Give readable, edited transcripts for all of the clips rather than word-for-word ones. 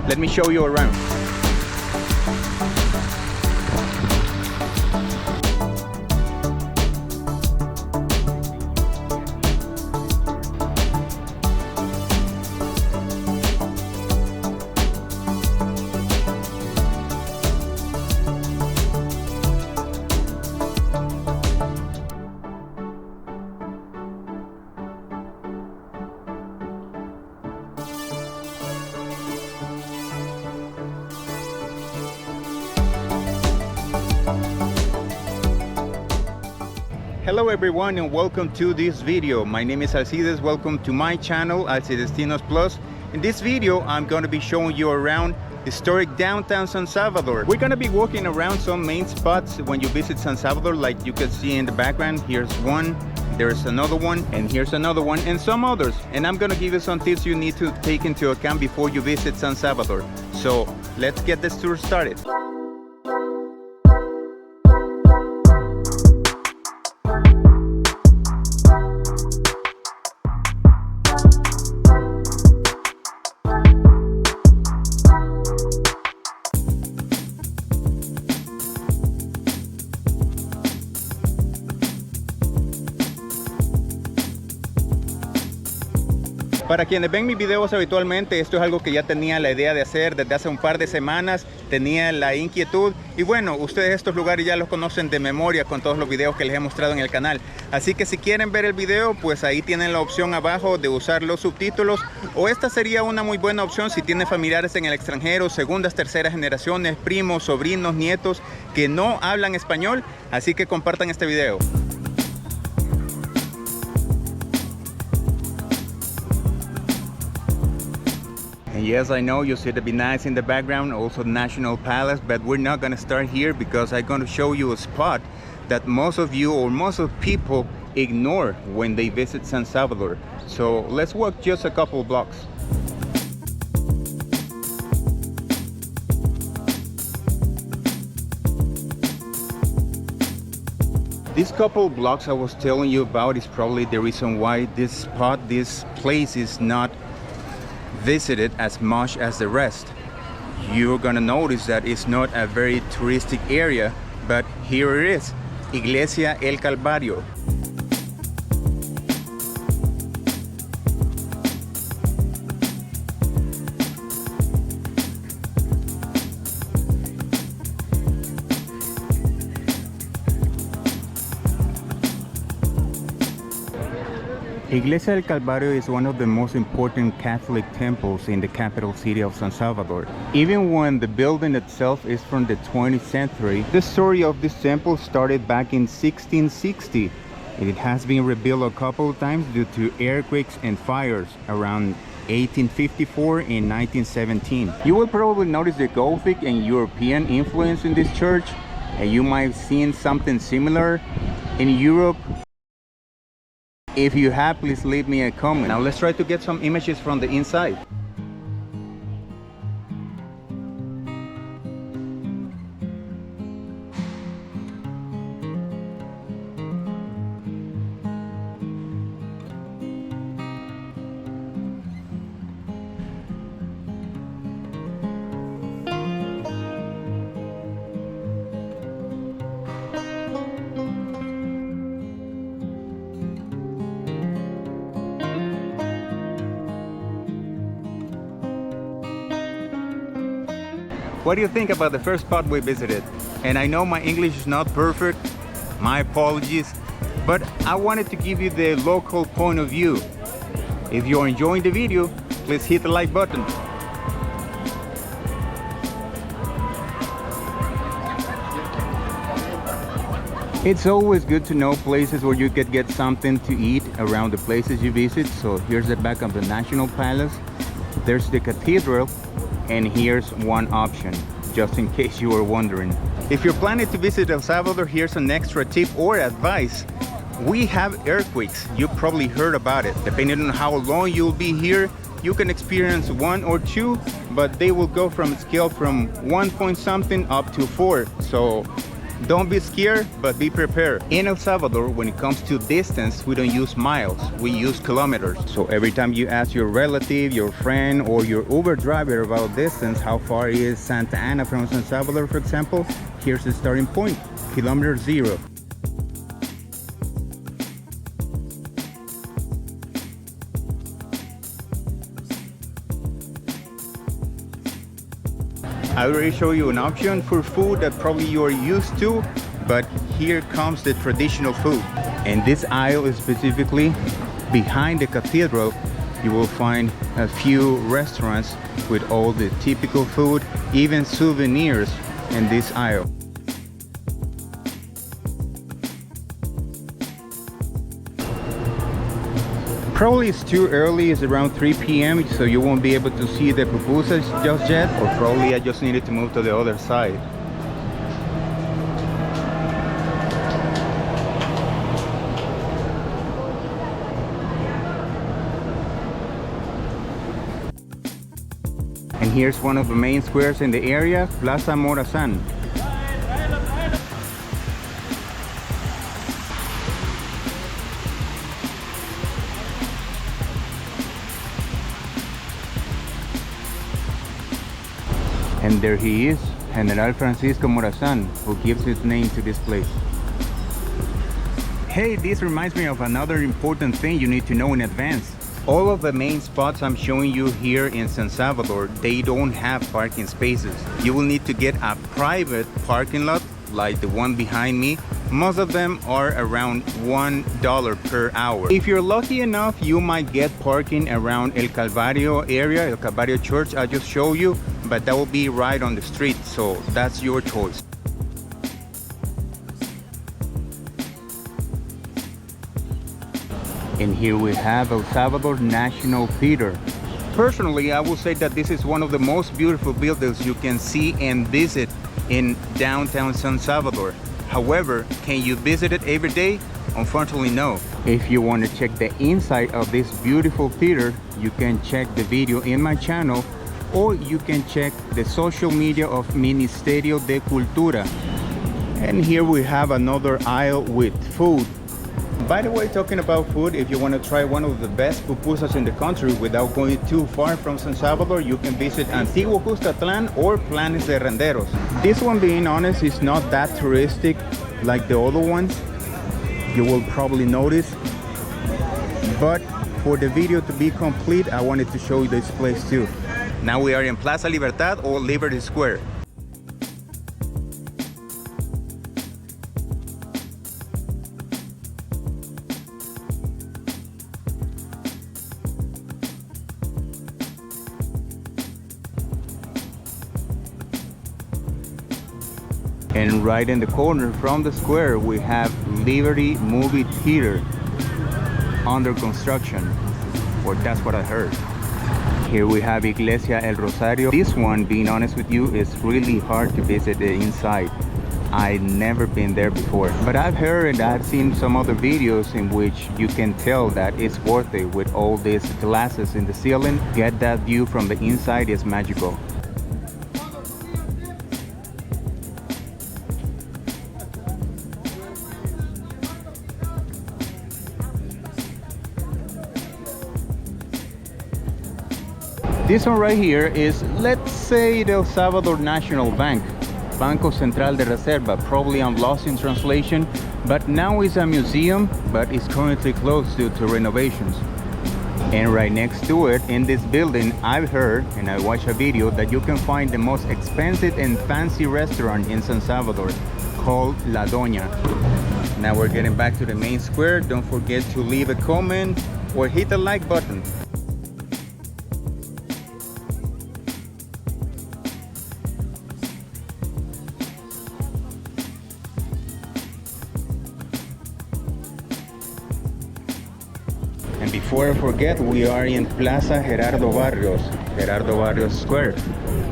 Let me show you around. Hello everyone and welcome to this video. My name is Alcides. Welcome to my channel, Alcidestinos Plus. In this video, I'm going to be showing you around historic downtown San Salvador. We're going to be walking around some main spots when you visit San Salvador, like you can see in the background. Here's one, there's another one, and here's another one, and some others. And I'm going to give you some tips you need to take into account before you visit San Salvador. So let's get this tour started. Para quienes ven mis videos habitualmente, esto es algo que ya tenía la idea de hacer desde hace un par de semanas, tenía la inquietud y bueno, ustedes estos lugares ya los conocen de memoria con todos los videos que les he mostrado en el canal. Así que si quieren ver el video, pues ahí tienen la opción abajo de usar los subtítulos, o esta sería una muy buena opción si tienen familiares en el extranjero, segundas, terceras generaciones, primos, sobrinos, nietos que no hablan español, así que compartan este video. And yes, I know you see the BINAES in the background, also the National Palace, but we're not going to start here because I'm going to show you a spot that most of you or most of people ignore when they visit San Salvador. So let's walk just a couple blocks. This couple blocks I was telling you about is probably the reason why this spot, this place is not visited as much as the rest. You're gonna notice that it's not a very touristic area, but here it is, Iglesia El Calvario. Iglesia del Calvario is one of the most important Catholic temples in the capital city of San Salvador. Even when the building itself is from the 20th century, the story of this temple started back in 1660. It has been rebuilt a couple of times due to earthquakes and fires around 1854 and 1917. You will probably notice the Gothic and European influence in this church, and you might have seen something similar in Europe. If you have, please leave me a comment. Now let's try to get some images from the inside. What do you think about the first spot we visited? And I know my English is not perfect, my apologies, but I wanted to give you the local point of view. If you're enjoying the video, please hit the like button. It's always good to know places where you could get something to eat around the places you visit. So here's the back of the National Palace. There's the cathedral. And here's one option, just in case you were wondering. If you're planning to visit El Salvador, here's an extra tip or advice. We have earthquakes. You probably heard about it. Depending on how long you'll be here, you can experience 1 or 2, but they will go from a scale from 1 point something up to 4. So Don't be scared, but be prepared. In El Salvador, when it comes to distance, we don't use miles, we use kilometers. So every time you ask your relative, your friend, or your Uber driver about distance, how far is Santa Ana from San Salvador, for example, here's the starting point, kilometer 0. I already showed you an option for food that probably you're used to, but here comes the traditional food. And this aisle is specifically behind the cathedral. You will find a few restaurants with all the typical food, even souvenirs in this aisle. Probably it's too early, it's around 3 p.m. so you won't be able to see the pupusas just yet, or probably I just needed to move to the other side. And here's one of the main squares in the area, Plaza Morazan. And there he is, General Francisco Morazan, who gives his name to this place. Hey, this reminds me of another important thing you need to know in advance. All of the main spots I'm showing you here in San Salvador, they don't have parking spaces. You will need to get a private parking lot, like the one behind me. Most of them are around $1 per hour. If you're lucky enough, you might get parking around El Calvario area, El Calvario Church I just showed you, but that will be right on the street, so that's your choice. And here we have El Salvador National Theater. Personally, I will say that this is one of the most beautiful buildings you can see and visit in downtown San Salvador. However, can you visit it every day? Unfortunately, no. If you want to check the inside of this beautiful theater, you can check the video in my channel, or you can check the social media of Ministerio de Cultura. And here we have another aisle with food. By the way, talking about food, if you want to try one of the best pupusas in the country without going too far from San Salvador, you can visit Antiguo Cuscatlán or Planes de Renderos. This one, being honest, is not that touristic like the other ones, you will probably notice. But for the video to be complete, I wanted to show you this place too. Now we are in Plaza Libertad or Liberty Square. And right in the corner from the square, we have Liberty Movie Theater under construction, or that's what I heard. Here we have Iglesia El Rosario. This one, being honest with you, is really hard to visit the inside. I've never been there before, but I've heard, I've seen some other videos in which you can tell that it's worth it with all these glasses in the ceiling. Get that view from the inside, is magical. This one right here is, let's say, the El Salvador National Bank, Banco Central de Reserva. Probably I'm lost in translation, but now it's a museum, but it's currently closed due to renovations. And right next to it, in this building, I've heard, and I watched a video, that you can find the most expensive and fancy restaurant in San Salvador, called La Doña. Now we're getting back to the main square. Don't forget to leave a comment or hit the like button. And before I forget, we are in Plaza Gerardo Barrios Square,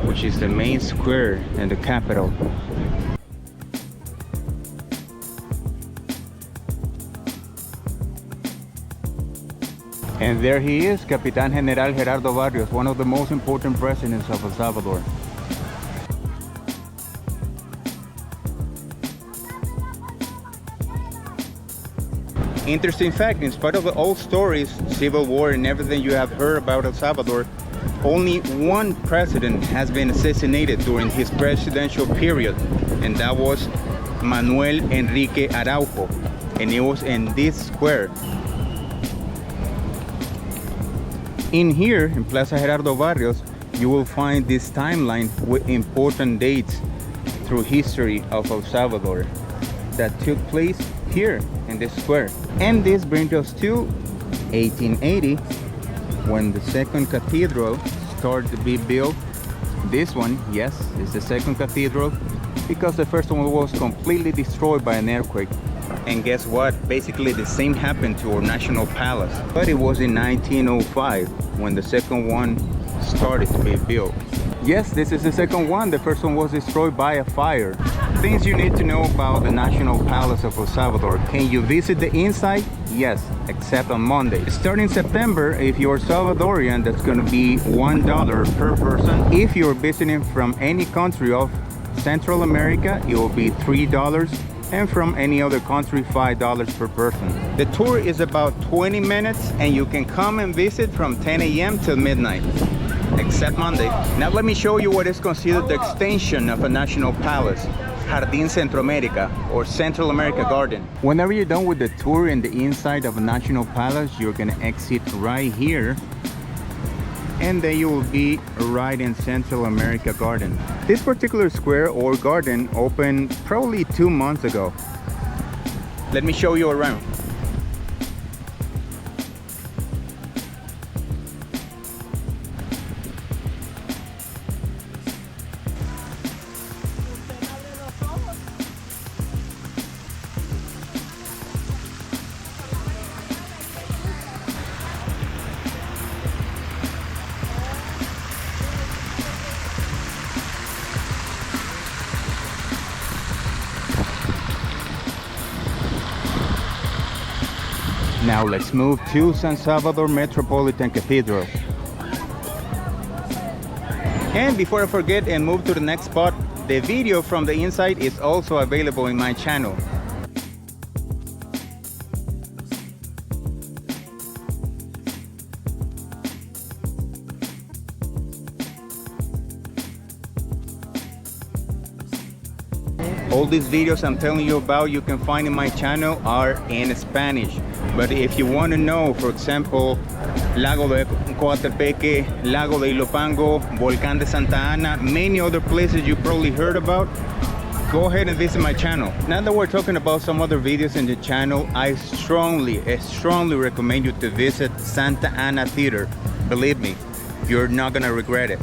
which is the main square in the capital. And there he is, Capitan General Gerardo Barrios, one of the most important presidents of El Salvador. Interesting fact, in spite of the old stories, civil war and everything you have heard about El Salvador, only one president has been assassinated during his presidential period, and that was Manuel Enrique Araujo, and it was in this square. In here, in Plaza Gerardo Barrios, you will find this timeline with important dates through history of El Salvador that took place here in this square. And this brings us to 1880, when the second cathedral started to be built. This one, yes, is the second cathedral, because the first one was completely destroyed by an earthquake. And guess what? Basically the same happened to our national palace. But it was in 1905 when the second one started to be built. Yes, this is the second one. The first one was destroyed by a fire. Things you need to know about the National Palace of El Salvador. Can you visit the inside? Yes, except on Monday. Starting September, if you're Salvadorian, that's going to be $1 per person. If you're visiting from any country of Central America, it will be $3. And from any other country, $5 per person. The tour is about 20 minutes and you can come and visit from 10 a.m. till midnight, except Monday. Now let me show you what is considered the extension of a national palace, Jardín Centroamérica, or Central America Garden. Whenever you're done with the tour in the inside of a national palace, you're gonna exit right here, and then you will be right in Central America Garden. This particular square or garden opened probably 2 months ago. Let me show you around. Now let's move to San Salvador Metropolitan Cathedral. And before I forget and move to the next spot, the video from the inside is also available in my channel. All these videos I'm telling you about you can find in my channel are in Spanish. But if you want to know, for example, Lago de Coatepeque, Lago de Ilopango, Volcán de Santa Ana, many other places you probably heard about, go ahead and visit my channel. Now that we're talking about some other videos in the channel, I strongly recommend you to visit Santa Ana Theater. Believe me, you're not gonna regret it.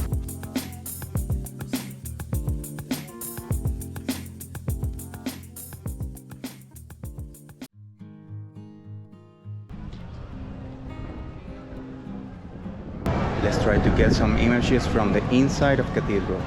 Let's try to get some images from the inside of Cathedral.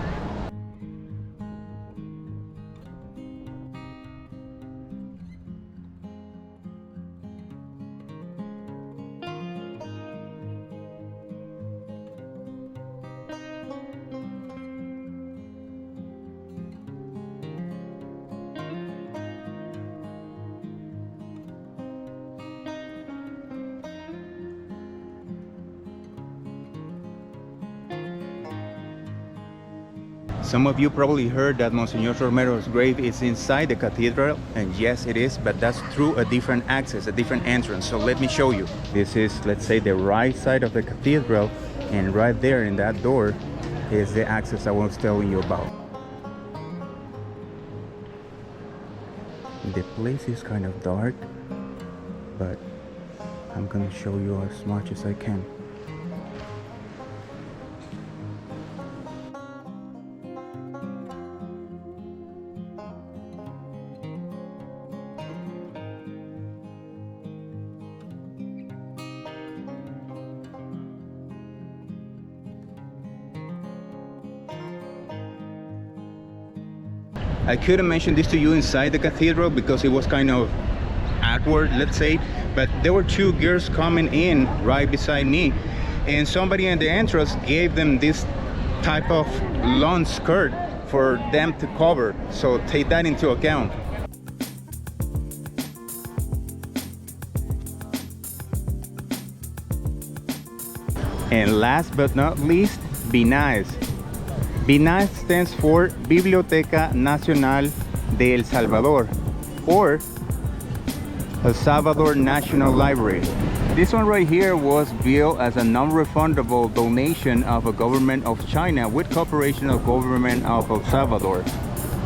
Some of you probably heard that Monsignor Romero's grave is inside the cathedral, and yes it is, but that's through a different access, a different entrance. So let me show you. This is, let's say, the right side of the cathedral, and right there in that door is the access I was telling you about. The place is kind of dark, but I'm gonna show you as much as I can. I couldn't mention this to you inside the cathedral because it was kind of awkward, let's say, but there were two girls coming in right beside me, and somebody in the entrance gave them this type of long skirt for them to cover, so take that into account. And last but not least, BINAES. BINAES stands for Biblioteca Nacional de El Salvador, or El Salvador National Library. This one right here was built as a non-refundable donation of a government of China with cooperation of government of El Salvador.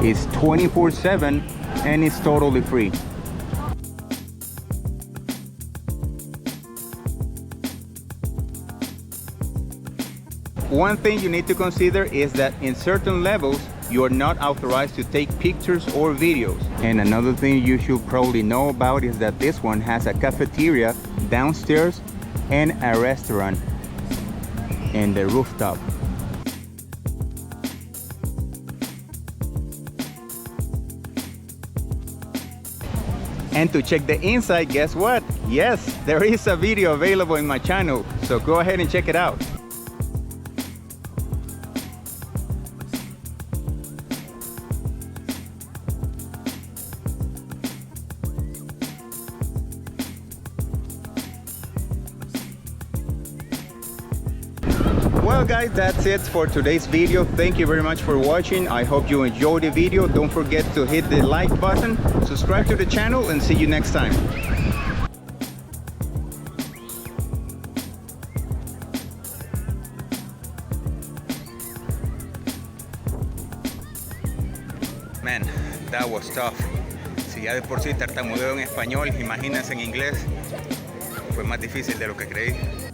It's 24/7 and it's totally free. One thing you need to consider is that in certain levels, you are not authorized to take pictures or videos. And another thing you should probably know about is that this one has a cafeteria downstairs and a restaurant in the rooftop. And to check the inside, guess what? Yes, there is a video available in my channel, so go ahead and check it out. Well guys, that's it for today's video. Thank you very much for watching. I hope you enjoyed the video. Don't forget to hit the like button, subscribe to the channel, and see you next time. Man, that was tough. Si ya de por sí tartamudeo en español, imagínense en inglés. Fue más difícil de lo que creí.